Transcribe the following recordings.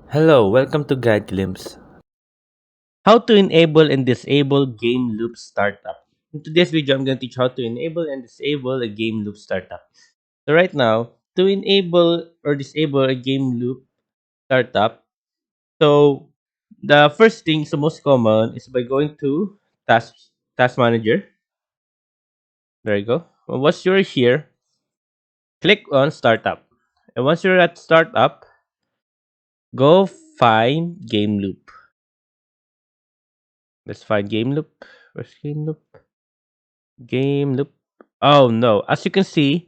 Hello, welcome to Guide Glimpse. How to enable and disable game loop startup. In today's video, I'm going to teach how to enable and disable a game loop startup. So right now, to enable or disable a game loop startup, so the first thing, so most common, is by going to task manager. There you go. Once you're here, click on startup. And once you're at startup, go find game loop. Let's find game loop. Where's game loop? Game loop. Oh no, as you can see,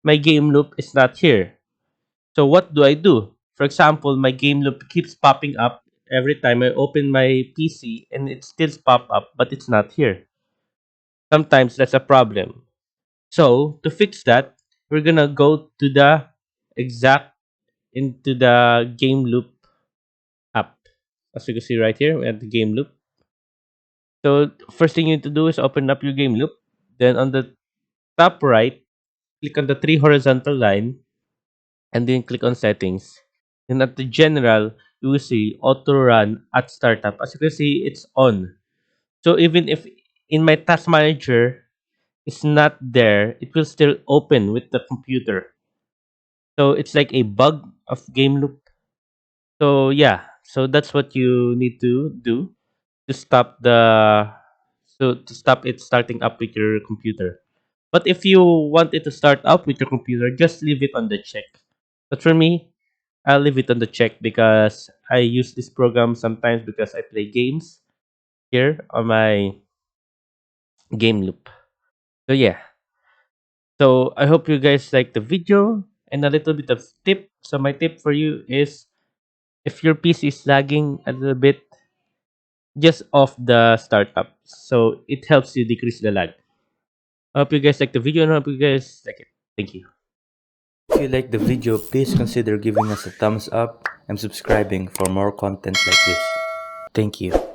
my game loop is not here. So what do I do? For example, my game loop keeps popping up every time I open my PC and it still pop up, but it's not here. Sometimes that's a problem. So to fix that, we're gonna go to the exact into the game loop app. As you can see right here, we have the game loop. So first thing you need to do is open up your game loop. Then on the top right, click on the three horizontal line and then click on settings. And at the general, you will see auto run at startup. As you can see, it's on. So even if in my task manager it's not there, it will still open with the computer. So it's like a bug of game loop. So yeah, so that's what you need to do to stop the to stop it starting up with your computer. But if you want it to start up with your computer, just leave it on the check. But for me, I'll leave it on the check because I use this program sometimes because I play games here on my game loop. So yeah. So I hope you guys like the video and a little bit of tip. So my tip for you is if your PC is lagging a little bit, just off the startup. So it helps you decrease the lag. I hope you guys like the video and I hope you guys like it. Thank you. If you like the video, please consider giving us a thumbs up and subscribing for more content like this. Thank you.